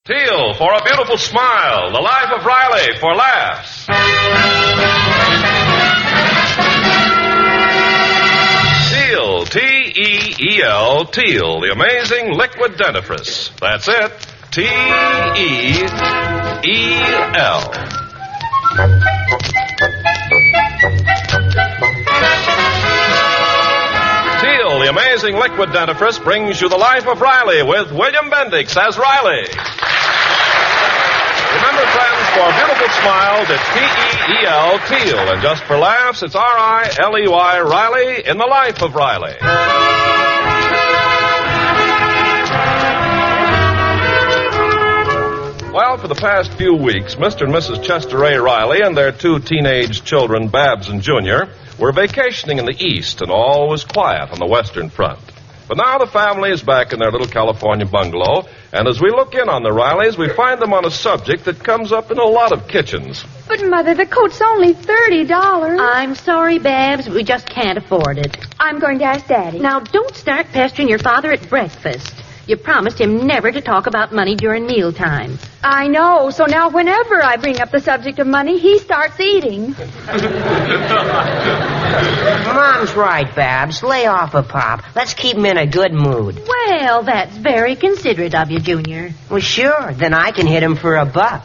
Teal for a beautiful smile. The Life of Riley for laughs. Teal, T-E-E-L, Teal, the amazing liquid dentifrice. That's it, T-E-E-L. Teal, the amazing liquid dentifrice, brings you The Life of Riley with William Bendix as Riley. Remember, friends, for a beautiful smile, it's T-E-E-L, Teal. And just for laughs, it's R-I-L-E-Y, Riley, in The Life of Riley. Well, for the past few weeks, Mr. and Mrs. Chester A. Riley and their two teenage children, Babs and Junior, were vacationing in the East, and all was quiet on the Western Front. But now the family is back in their little California bungalow, and as we look in on the Rileys, we find them on a subject that comes up in a lot of kitchens. But, Mother, the coat's only $30. I'm sorry, Babs. We just can't afford it. I'm going to ask Daddy. Now, don't start pestering your father at breakfast. You promised him never to talk about money during mealtime. I know, so now whenever I bring up the subject of money, he starts eating. Mom's right, Babs. Lay off of Pop. Let's keep him in a good mood. Well, that's very considerate of you, Junior. Well, sure. Then I can hit him for $1.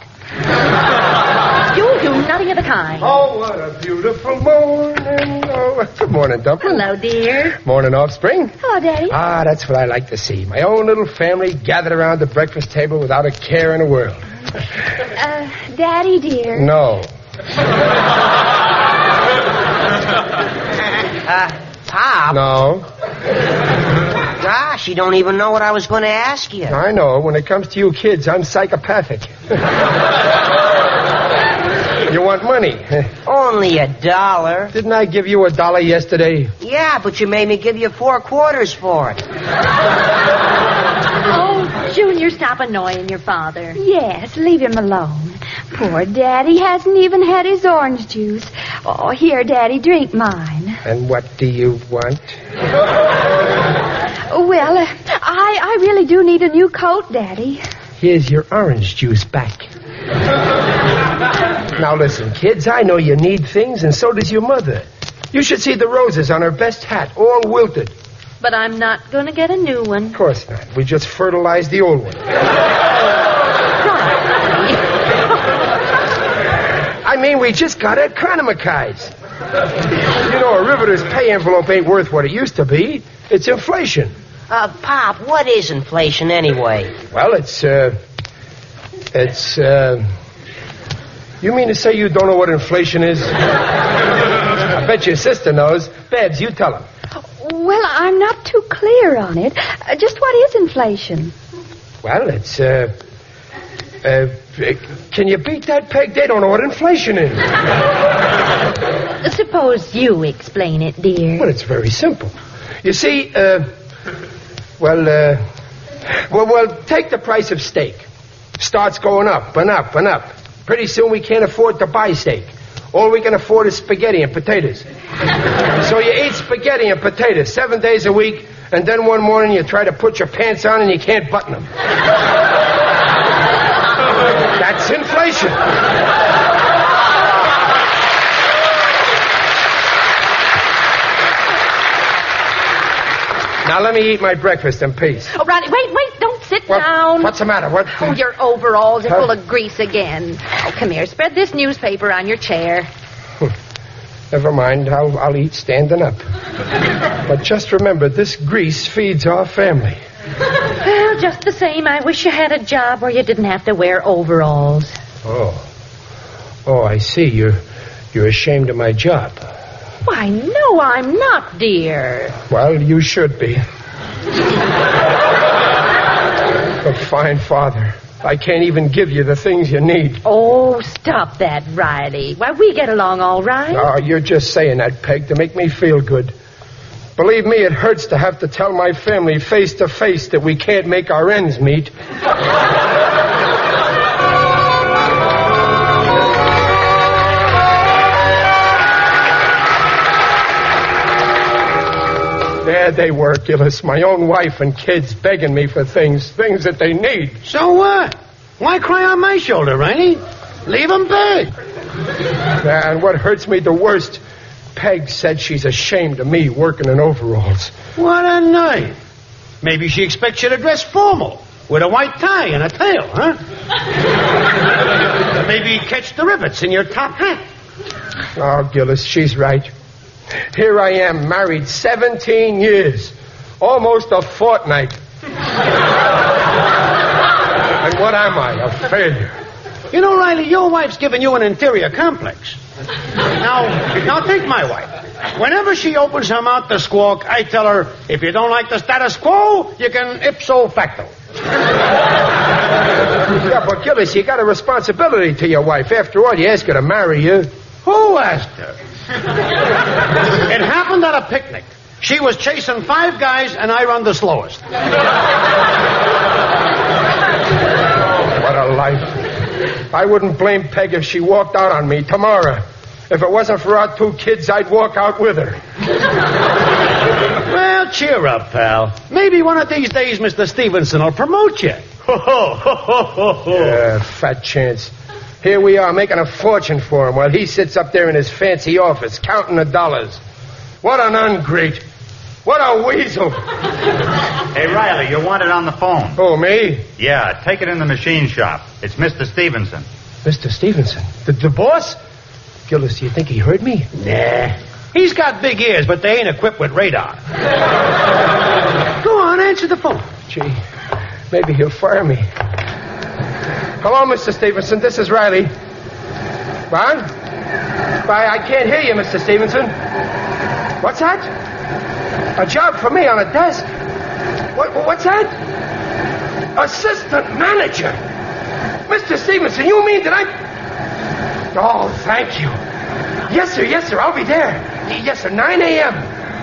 You do nothing of the kind. Oh, what a beautiful morning. Oh, good morning, Dumpling. Hello, dear. Morning, Offspring. Hello, Daddy. Ah, that's what I like to see. My own little family gathered around the breakfast table without a care in the world. Daddy, dear. No. Pop? No. Gosh, you don't even know what I was going to ask you. I know. When it comes to you kids, I'm psychopathic. You want money? Only $1. Didn't I give you $1 yesterday? Yeah, but you made me give you 4 quarters for it. Oh, Junior, stop annoying your father. Yes, leave him alone. Poor Daddy hasn't even had his orange juice. Oh, here, Daddy, drink mine. And what do you want? Well, I really do need a new coat, Daddy. Here's your orange juice back. Now listen, kids, I know you need things, and so does your mother. You should see the roses on her best hat, all wilted. But I'm not going to get a new one. Of course not. We just fertilized the old one. I mean, we just got to economize. You know, a riveter's pay envelope ain't worth what it used to be. It's inflation. Pop, what is inflation anyway? Well, you mean to say you don't know what inflation is? I bet your sister knows. Babs, you tell her. Well, I'm not too clear on it. Just what is inflation? Well, it's, can you beat that, Peg? They don't know what inflation is. Suppose you explain it, dear. Well, it's very simple. You see, take the price of steak. Starts going up and up and up. Pretty soon we can't afford to buy steak. All we can afford is spaghetti and potatoes. So you eat spaghetti and potatoes 7 days a week, and then one morning you try to put your pants on and you can't button them. That's inflation. Now let me eat my breakfast in peace. Oh, Ronnie, wait, don't sit down. What's the matter? What? Oh, your overalls are full of grease again. Oh, come here, spread this newspaper on your chair. Never mind, I'll eat standing up. But just remember, this grease feeds our family. Well, just the same, I wish you had a job where you didn't have to wear overalls. Oh, I see. You're ashamed of my job. Why, no, I'm not, dear. Well, you should be. A fine father. I can't even give you the things you need. Oh, stop that, Riley. Why, we get along all right. Oh, you're just saying that, Peg, to make me feel good. Believe me, it hurts to have to tell my family face to face that we can't make our ends meet. There they were, Gillis, my own wife and kids begging me for things that they need. So what? Why cry on my shoulder, Riley? Leave him be. And what hurts me the worst, Peg said she's ashamed of me working in overalls. What a night. Maybe she expects you to dress formal, with a white tie and a tail, huh? Maybe catch the rivets in your top hat. Oh, Gillis, she's right. Here I am, married 17 years. Almost a fortnight. And what am I, a failure? You know, Riley, your wife's giving you an inferior complex. Now take my wife. Whenever she opens her mouth to squawk, I tell her, if you don't like the status quo, you can ipso facto. Yeah, but Gillis, you got a responsibility to your wife. After all, you asked her to marry you. Who asked her? It happened at a picnic. She was chasing 5 guys, and I run the slowest. What a life. I wouldn't blame Peg if she walked out on me tomorrow. If it wasn't for our 2 kids, I'd walk out with her. Well, cheer up, pal. Maybe one of these days Mr. Stevenson will promote you. Yeah, fat chance. Here we are making a fortune for him while he sits up there in his fancy office counting the dollars. What an ungrate. What a weasel. Hey, Riley, you're wanted on the phone. Oh, me? Yeah, take it in the machine shop. It's Mr. Stevenson. Mr. Stevenson? The boss? Gillis, do you think he heard me? Nah. He's got big ears, but they ain't equipped with radar. Go on, answer the phone. Gee, maybe he'll fire me. Hello, Mr. Stevenson. This is Riley. What? I can't hear you, Mr. Stevenson. What's that? A job for me on a desk. What's that? Assistant manager. Mr. Stevenson, you mean that I... Oh, thank you. Yes, sir. I'll be there. Yes, sir. 9 a.m.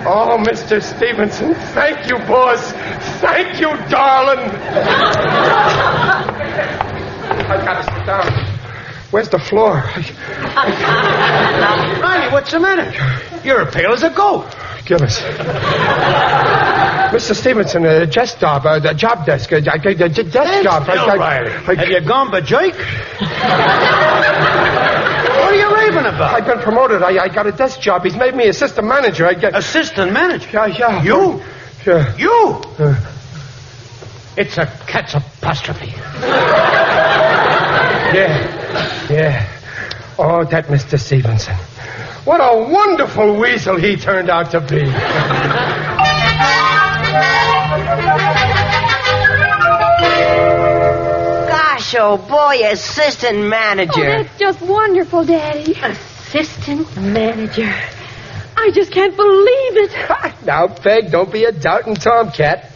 Oh, Mr. Stevenson, thank you, boss. Thank you, darling. I gotta sit down. Where's the floor? Riley, what's the matter? You're as pale as a goat. Gillis. Mr. Stevenson, a desk job, a job desk, a desk job. Riley. Have you gone berserk? What are you raving about? I've been promoted. I got a desk job. He's made me assistant manager. Assistant manager? Yeah. You? Yeah. You? It's a cat's apostrophe. Yeah. Oh, that Mr. Stevenson. What a wonderful weasel he turned out to be. Gosh, oh boy, assistant manager. Oh, that's just wonderful, Daddy. Assistant manager. I just can't believe it. Now, Peg, don't be a doubting tomcat.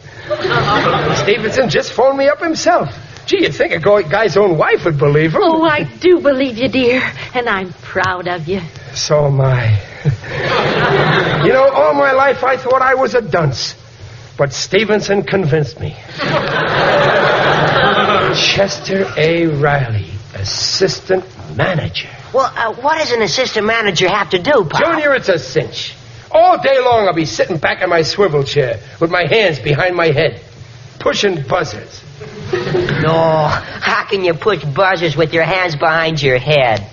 Stevenson just phoned me up himself. Gee, you'd think a guy's own wife would believe him. Oh, I do believe you, dear. And I'm proud of you. So am I. You know, all my life I thought I was a dunce. But Stevenson convinced me. Chester A. Riley, assistant manager. Well, what does an assistant manager have to do, Pop? Junior, it's a cinch. All day long I'll be sitting back in my swivel chair with my hands behind my head, pushing buzzers. No, how can you push buzzers with your hands behind your head?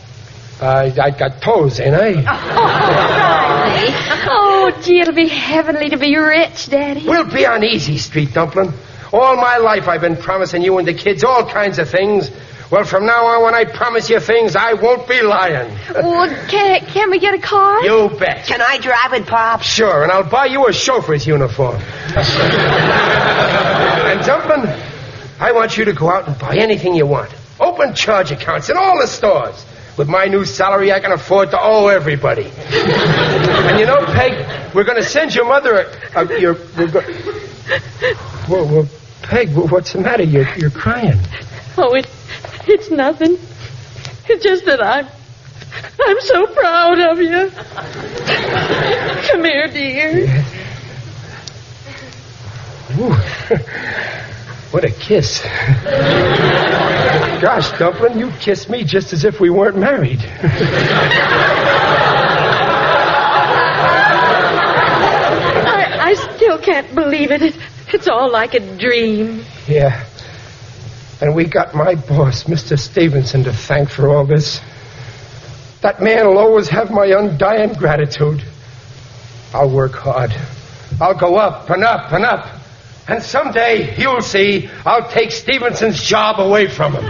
I got toes, ain't I? Riley. Oh, gee, it'll be heavenly to be rich, Daddy. We'll be on Easy Street, Dumplin'. All my life I've been promising you and the kids all kinds of things. Well, from now on, when I promise you things, I won't be lying. Well, can we get a car? You bet. Can I drive it, Pop? Sure, and I'll buy you a chauffeur's uniform. And Dumplin', I want you to go out and buy anything you want. Open charge accounts in all the stores. With my new salary, I can afford to owe everybody. And you know, Peg, we're going to send your mother Well, Peg, what's the matter? You're crying. Oh, it's nothing. It's just that I'm so proud of you. Come here, dear. Ooh. What a kiss. Gosh, Dumplin', you kissed me just as if we weren't married. I still can't believe it. It's all like a dream. Yeah. And we got my boss, Mr. Stevenson, to thank for all this. That man will always have my undying gratitude. I'll work hard. I'll go up and up and up. And someday, you'll see, I'll take Stevenson's job away from him.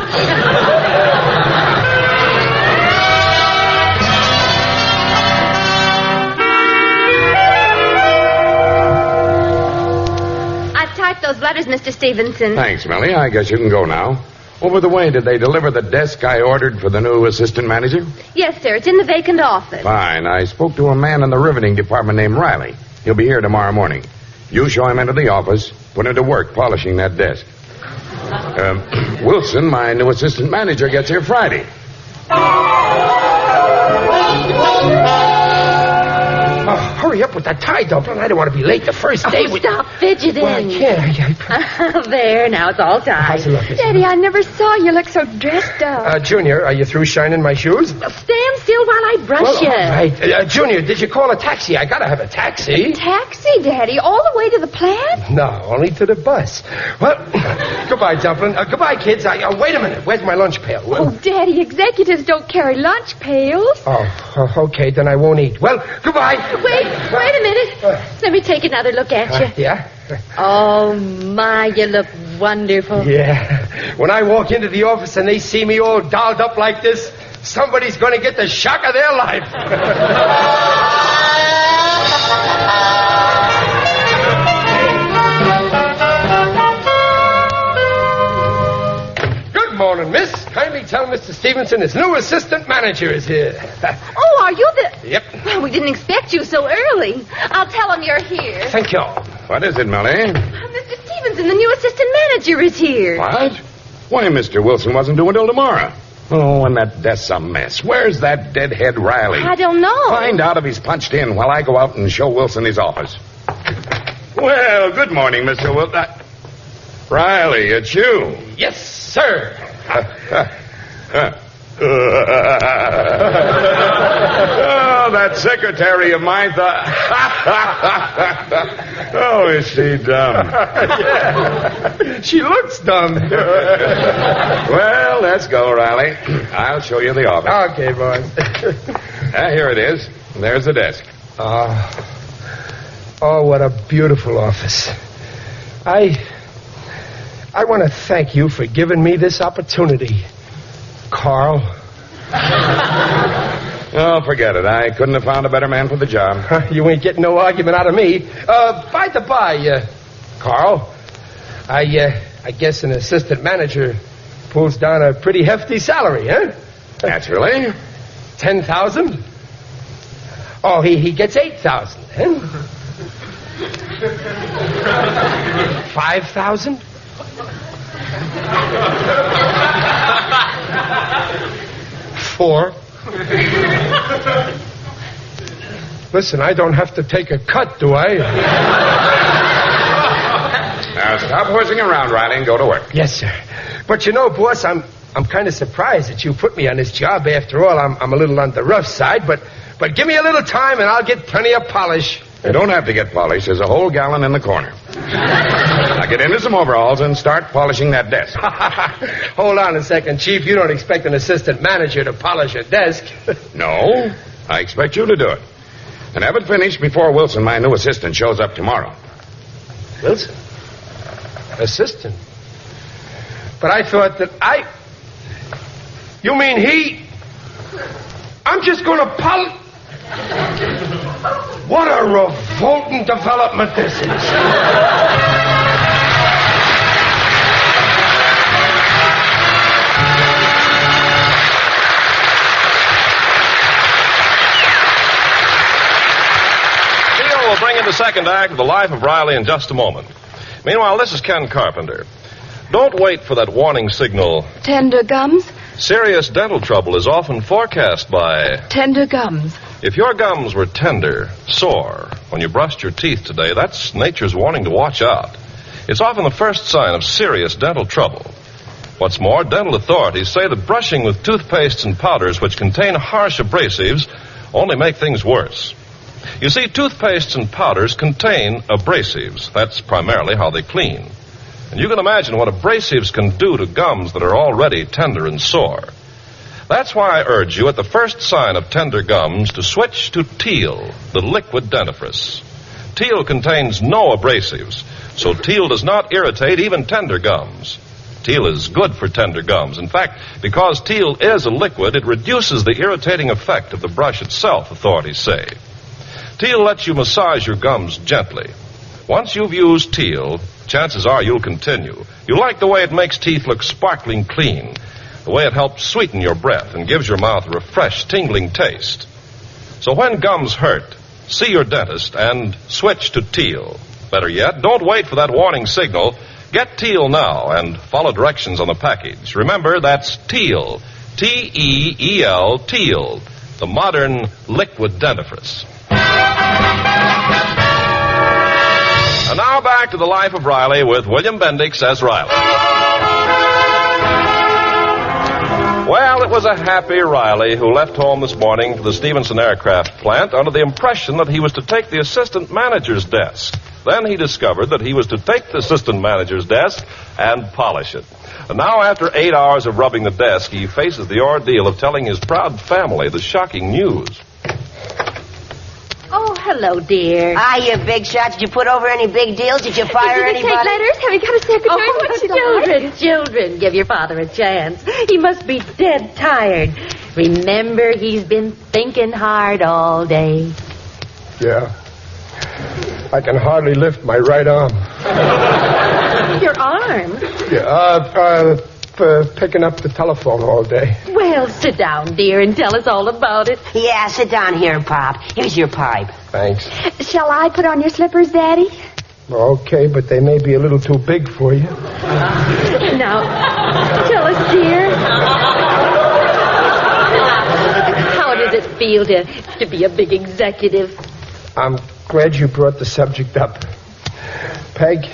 I've typed those letters, Mr. Stevenson. Thanks, Millie. I guess you can go now. Over the way, did they deliver the desk I ordered for the new assistant manager? Yes, sir. It's in the vacant office. Fine. I spoke to a man in the riveting department named Riley. He'll be here tomorrow morning. You show him into the office, put him to work polishing that desk. Wilson, my new assistant manager, gets here Friday. Oh, hurry up with that tie, Dumpling. I don't want to be late the first day. Stop fidgeting. Well, I can't. There, now it's all tied. How's it look? Daddy, I never saw you look so dressed up. Junior, are you through shining my shoes? Stand still while I brush you. All right. Junior, did you call a taxi? I gotta have a taxi. Taxi, Daddy? All the way to the plant? No, only to the bus. Well, goodbye, Dumpling. Goodbye, kids. Wait a minute. Where's my lunch pail? Oh, Daddy, executives don't carry lunch pails. Oh, okay, then I won't eat. Well, goodbye. Wait a minute. Let me take another look at you. Yeah? Oh, my, you look wonderful. Yeah. When I walk into the office and they see me all dolled up like this, somebody's going to get the shock of their life. Good morning, miss. Kindly tell Mr. Stevenson his new assistant manager is here. Oh, are you the... Yep. Well, we didn't expect you so early. I'll tell him you're here. Thank you. What is it, Millie? Mr. Stevenson, the new assistant manager, is here. What? Why, Mr. Wilson wasn't due until tomorrow. Oh, and that desk's a mess. Where's that deadhead Riley? I don't know. Find out if he's punched in while I go out and show Wilson his office. Well, good morning, Mr. Wilson. Riley, it's you. Yes, sir. Oh, that secretary of mine thought... Oh, is she dumb? Yeah. She looks dumb. Well, let's go, Riley. I'll show you the office. Okay, boys. Here it is. There's the desk. Oh, what a beautiful office. I want to thank you for giving me this opportunity, Carl. Oh, forget it. I couldn't have found a better man for the job. You ain't getting no argument out of me. By the by, Carl, I guess an assistant manager pulls down a pretty hefty salary, huh? Naturally. 10,000? Oh, he gets 8,000, huh? 5,000? 4. Listen, I don't have to take a cut, do I? Now, stop horsing around, Riley, and go to work. Yes, sir. But you know, boss, I'm kind of surprised that you put me on this job. After all, I'm a little on the rough side, but give me a little time and I'll get plenty of polish. You don't have to get polished. There's a whole gallon in the corner. Now get into some overalls and start polishing that desk. Hold on a second, Chief. You don't expect an assistant manager to polish a desk. No, I expect you to do it. And have it finished before Wilson, my new assistant, shows up tomorrow. Wilson? Assistant? But I thought that You mean he... I'm just going to polish... What a revolting development this is. We'll bring in the second act of The Life of Riley in just a moment. Meanwhile, this is Ken Carpenter. Don't wait for that warning signal. Tender gums? Serious dental trouble is often forecast by... Tender gums. If your gums were tender, sore, when you brushed your teeth today, that's nature's warning to watch out. It's often the first sign of serious dental trouble. What's more, dental authorities say that brushing with toothpastes and powders which contain harsh abrasives only make things worse. You see, toothpastes and powders contain abrasives. That's primarily how they clean. And you can imagine what abrasives can do to gums that are already tender and sore. That's why I urge you at the first sign of tender gums to switch to Teal, the liquid dentifrice. Teal contains no abrasives, so Teal does not irritate even tender gums. Teal is good for tender gums. In fact, because Teal is a liquid, it reduces the irritating effect of the brush itself, authorities say. Teal lets you massage your gums gently. Once you've used Teal, chances are you'll continue. You like the way it makes teeth look sparkling clean, the way it helps sweeten your breath and gives your mouth a refreshed, tingling taste. So when gums hurt, see your dentist and switch to Teal. Better yet, don't wait for that warning signal. Get Teal now and follow directions on the package. Remember, that's Teal, T-E-E-L, Teal, the modern liquid dentifrice. And now back to the life of Riley with William Bendix as Riley. Well, it was a happy Riley who left home this morning for the Stevenson aircraft plant under the impression that he was to take the assistant manager's desk. Then he discovered that he was to take the assistant manager's desk and polish it. And now, after 8 hours of rubbing the desk, he faces the ordeal of telling his proud family the shocking news. Oh, hello, dear. Ah, you big shot. Did you put over any big deals? Did you fire Did you anybody? take letters? Have you got a secretary? Oh, What's she like? children, give your father a chance. He must be dead tired. Remember, he's been thinking hard all day. Yeah. I can hardly lift my right arm. Your arm? Yeah, picking up the telephone all day. Well, sit down, dear, and tell us all about it. Yeah, sit down here, Pop. Here's your pipe. Thanks. Shall I put on your slippers, Daddy? Okay, but they may be a little too big for you. Now, tell us, dear. How does it feel to be a big executive? I'm glad you brought the subject up. Peg,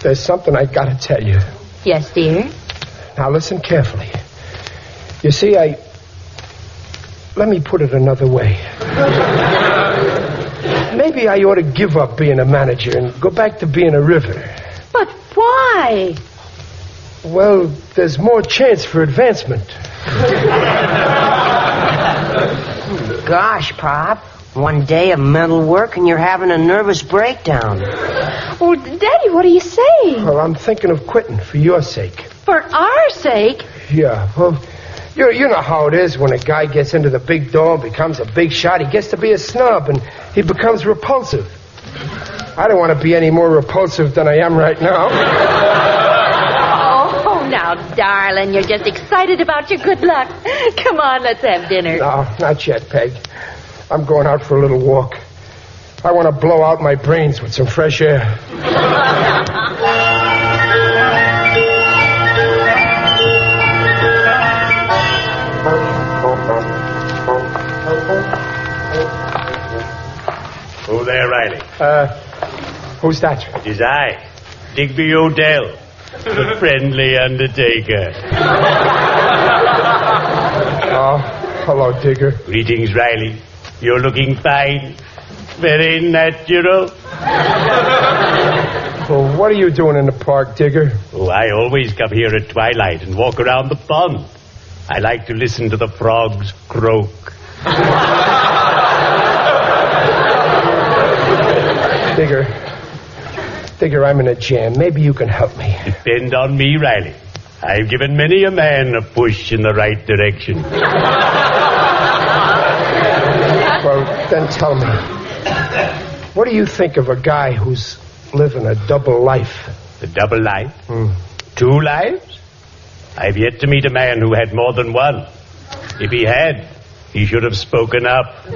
there's something I gotta tell you. Yes, dear? Now listen carefully. You see, let me put it another way. Maybe I ought to give up being a manager and go back to being a riveter. But why? Well, there's more chance for advancement. Gosh, Pop. One day of mental work and you're having a nervous breakdown. Well, Daddy, what do you say? Well, I'm thinking of quitting for your sake. For our sake? Yeah, well, you know how it is when a guy gets into the big door, becomes a big shot, he gets to be a snub and he becomes repulsive. I don't want to be any more repulsive than I am right now. Oh, now, darling, you're just excited about your good luck. Come on, let's have dinner. No, not yet, Peg. I'm going out for a little walk. I want to blow out my brains with some fresh air. Oh, there, Riley. Who's that? It is I, Digby Odell, the friendly undertaker. Oh, hello, Digger. Greetings, Riley. You're looking fine. Very natural. Well, what are you doing in the park, Digger? Oh, I always come here at twilight and walk around the pond. I like to listen to the frogs croak. Digger, I'm in a jam. Maybe you can help me. Depend on me, Riley. I've given many a man a push in the right direction. Well, then tell me. What do you think of a guy who's living a double life? A double life? 2 lives? I've yet to meet a man who had more than one. If he had, he should have spoken up.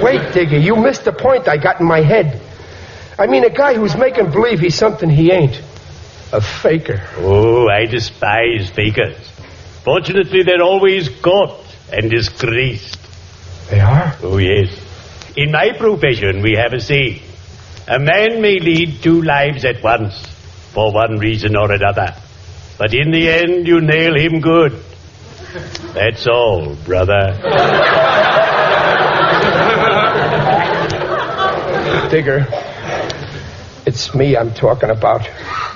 Wait, Digger, you missed the point I got in my head. I mean a guy who's making believe he's something he ain't. A faker. Oh, I despise fakers. Fortunately, they're always caught and disgraced. They are? Oh, yes. In my profession, we have a saying. A man may lead 2 lives at once, for one reason or another. But in the end, you nail him good. That's all, brother. It's me I'm talking about.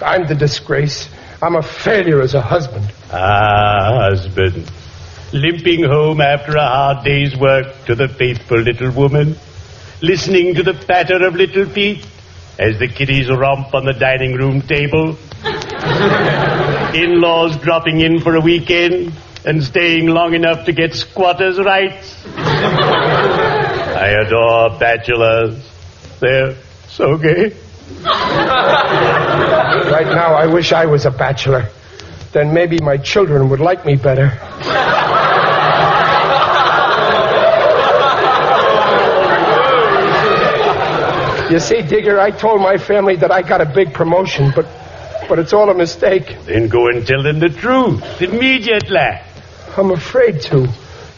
I'm the disgrace. I'm a failure as a husband. Ah, husband. Limping home after a hard day's work to the faithful little woman. Listening to the patter of little feet as the kiddies romp on the dining room table. In-laws dropping in for a weekend and staying long enough to get squatters' rights. I adore bachelors. They're so gay. Right now, I wish I was a bachelor. Then maybe my children would like me better. You see, Digger, I told my family that I got a big promotion, but it's all a mistake. Then go and tell them the truth immediately. I'm afraid to.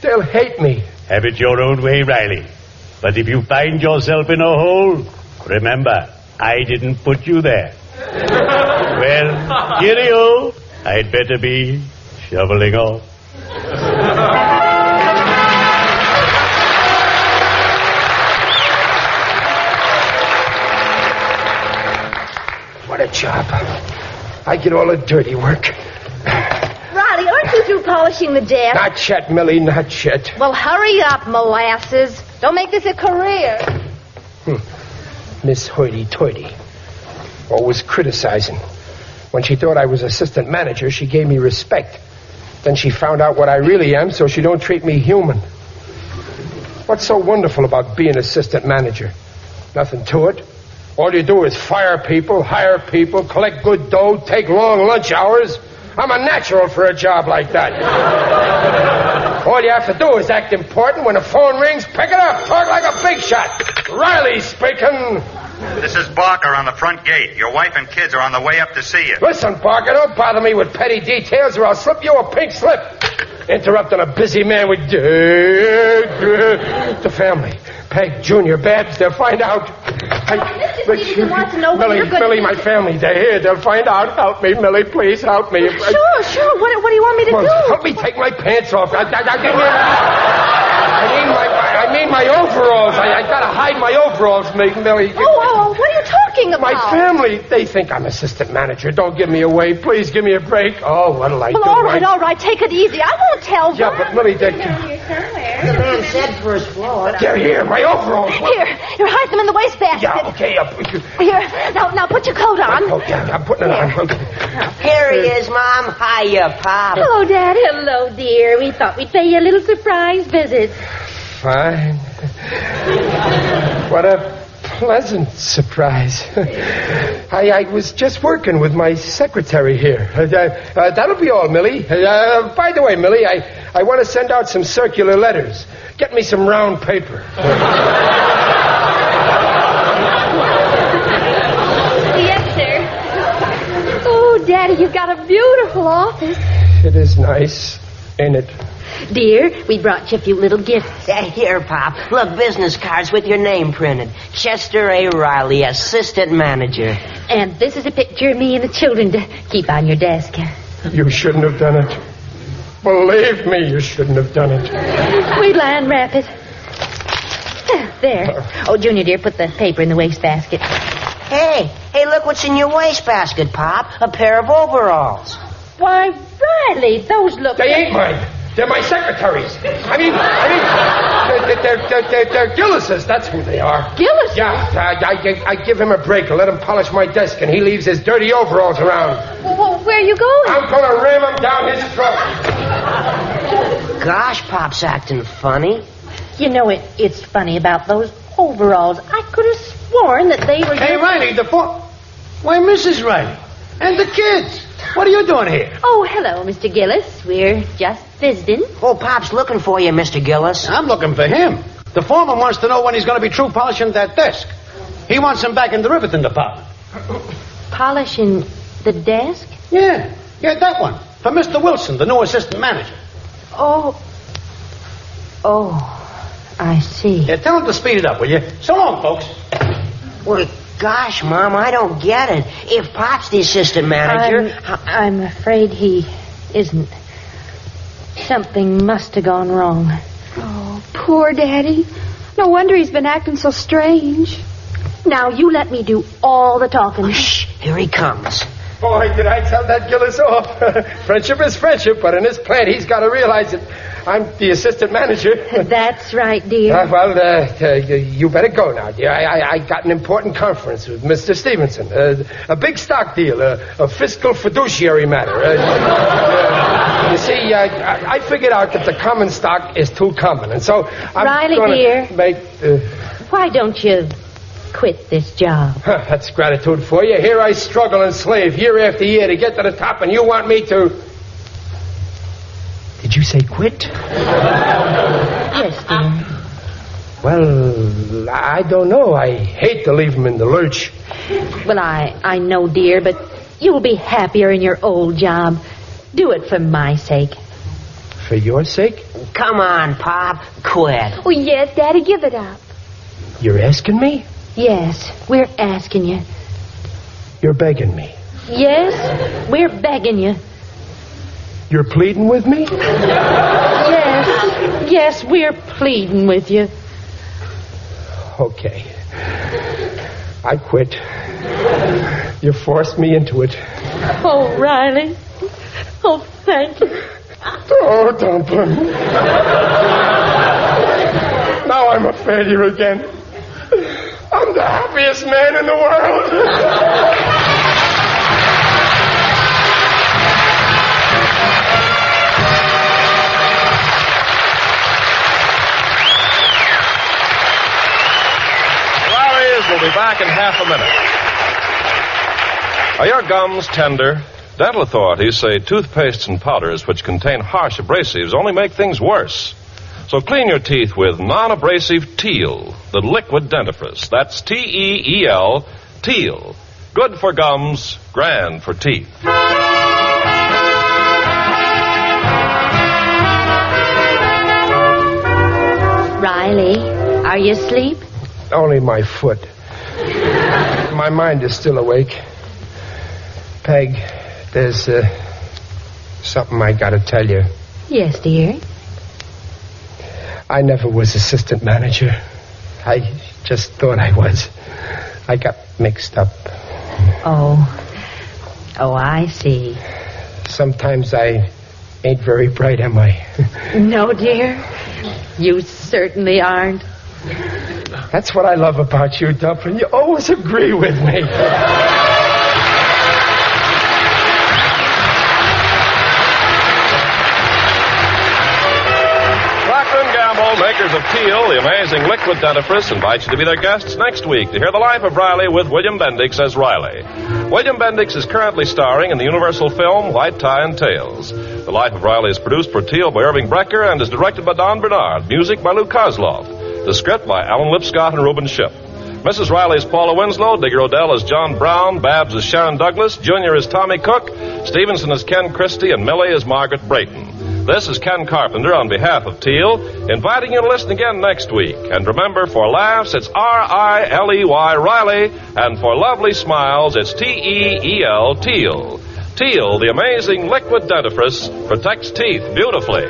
They'll hate me. Have it your own way, Riley. But if you find yourself in a hole, remember, I didn't put you there. Well, cheerio. I'd better be shoveling off. What a job. I get all the dirty work. Riley, aren't you through polishing the desk? Not yet, Millie, not yet. Well, hurry up, molasses. Don't make this a career. Miss Hoity-Toity. Always criticizing. When she thought I was assistant manager, she gave me respect. Then she found out what I really am, so she don't treat me human. What's so wonderful about being assistant manager? Nothing to it. All you do is fire people, hire people, collect good dough, take long lunch hours. I'm a natural for a job like that. All you have to do is act important. When the phone rings, pick it up. Talk like a big shot. Riley speaking. This is Barker on the front gate. Your wife and kids are on the way up to see you. Listen, Barker, don't bother me with petty details or I'll slip you a pink slip. Interrupting a busy man with the family. Peg, Junior, Babs, they'll find out. Stevenson wants to know what you're Millie, my family, they're here. They'll find out. Help me, Millie, please help me. Sure. What do you want me to do? Help me take my pants off. I mean my overalls. I gotta hide my overalls, Millie. Oh, what are you talking about? My family, they think I'm assistant manager. Don't give me away. Please give me a break. Oh, what'll I do? All right. Take it easy. I won't tell them. Yeah, but Millie, The man said first floor. they're here. My overalls. Here, hide them in the wastebasket. Yeah, okay. Here, now put your coat on. Oh, yeah, I'm putting it on. Okay. Here he is, Mom. Hiya, Pop. Hello, Dad. Hello, dear. We thought we'd pay you a little surprise visit. Fine. What a pleasant surprise. I was just working with my secretary here. That'll be all, Millie. By the way, Millie, I want to send out some circular letters. Get me some round paper. Yes, sir. Oh, Daddy, you've got a beautiful office. It is nice, ain't it? Dear, we brought you a few little gifts. Here, Pop. Look, business cards with your name printed. Chester A. Riley, assistant manager. And this is a picture of me and the children to keep on your desk. You shouldn't have done it. Believe me, you shouldn't have done it. We'll unwrap it. There. Oh, Junior, dear, put the paper in the wastebasket. Hey, look what's in your wastebasket, Pop. A pair of overalls. Why, Riley, those look... They ain't mine. They're my secretaries. I mean, they're Gillis's. That's who they are. Gillis? Yeah, I give him a break and let him polish my desk, and he leaves his dirty overalls around. Well, where are you going? I'm going to ram him down his throat. Gosh, Pop's acting funny. You know, it's funny about those overalls. I could have sworn that they were... Hey, Riley, Why, Mrs. Riley. And the kids. What are you doing here? Oh, hello, Mr. Gillis. We're just visiting. Oh, Pop's looking for you, Mr. Gillis. I'm looking for him. The foreman wants to know when he's going to be through polishing that desk. He wants him back in the riveting department. Polishing the desk? Yeah, that one. For Mr. Wilson, the new assistant manager. Oh, I see. Yeah, tell him to speed it up, will you? So long, folks. Well, gosh, Mom, I don't get it. If Pop's the assistant manager... I'm afraid he isn't. Something must have gone wrong. Oh, poor Daddy. No wonder he's been acting so strange. Now, you let me do all the talking. Shh, here he comes. Boy, did I tell that Gillis off. Friendship is friendship, but in this plant, he's got to realize that I'm the assistant manager. That's right, dear. You better go now, dear. I got an important conference with Mr. Stevenson. A big stock deal, a fiscal fiduciary matter. You see, I figured out that the common stock is too common, and so I'm Riley, gonna dear. make... Why don't you quit this job? That's gratitude for you. Here I struggle and slave year after year to get to the top, and you want me to... Did you say quit? Yes, dear. Well, I don't know. I hate to leave him in the lurch. Well, I know, dear, but you'll be happier in your old job. Do it for my sake. For your sake? Come on, Pop. Quit. Oh, yes, Daddy, give it up. You're asking me? Yes, we're asking you. You're begging me. Yes, we're begging you. You're pleading with me? Yes, we're pleading with you. Okay. I quit. You forced me into it. Oh, Riley. Oh, thank you. Oh, Dumpling. Now I'm a failure again. I'm the happiest man in the world. We'll be back in half a minute. Are your gums tender? Dental authorities say toothpastes and powders which contain harsh abrasives only make things worse. So clean your teeth with non-abrasive Teal, the liquid dentifrice. That's T-E-E-L, Teal. Good for gums, grand for teeth. Riley, are you asleep? Only my foot. My mind is still awake. Peg, there's something I gotta tell you. Yes, dear. I never was assistant manager. I just thought I was. I got mixed up. Oh, I see. Sometimes I ain't very bright, am I? No, dear. You certainly aren't. That's what I love about you, Dumpling. You always agree with me. Makers of Teal, the amazing liquid dentifrice, invite you to be their guests next week to hear the life of Riley with William Bendix as Riley. William Bendix is currently starring in the Universal film White Tie and Tails. The Life of Riley is produced for Teal by Irving Brecker and is directed by Don Bernard. Music by Lou Kozloff. The script by Alan Lipscott and Reuben Ship. Mrs. Riley is Paula Winslow, Digger Odell is John Brown, Babs is Sharon Douglas, Junior is Tommy Cook, Stevenson is Ken Christie, and Millie is Margaret Brayton. This is Ken Carpenter on behalf of Teal, inviting you to listen again next week. And remember, for laughs, it's R-I-L-E-Y, Riley, and for lovely smiles, it's T-E-E-L, Teal. Teal, the amazing liquid dentifrice, protects teeth beautifully.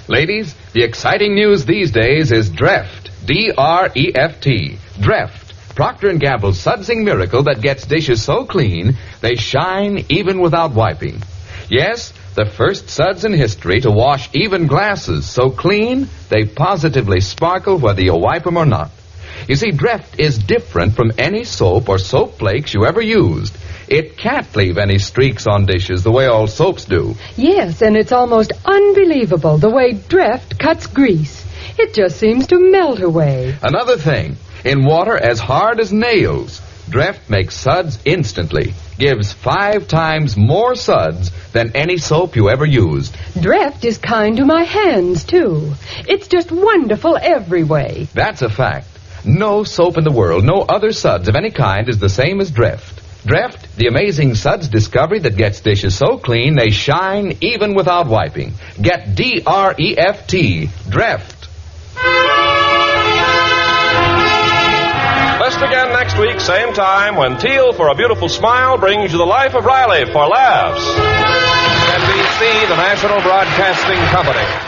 Ladies, the exciting news these days is Dreft. D-R-E-F-T. Dreft. Procter & Gamble's sudsing miracle that gets dishes so clean, they shine even without wiping. Yes, the first suds in history to wash even glasses so clean, they positively sparkle whether you wipe them or not. You see, Dreft is different from any soap or soap flakes you ever used. It can't leave any streaks on dishes the way all soaps do. Yes, and it's almost unbelievable the way Dreft cuts grease. It just seems to melt away. Another thing, in water as hard as nails, Dreft makes suds instantly. Gives 5 times more suds than any soap you ever used. Dreft is kind to my hands, too. It's just wonderful every way. That's a fact. No soap in the world, no other suds of any kind is the same as Dreft. Dreft, the amazing suds discovery that gets dishes so clean they shine even without wiping. Get D-R-E-F-T, Dreft. Listen again next week, same time, when Teal for a Beautiful Smile brings you the Life of Riley for laughs. NBC, the National Broadcasting Company.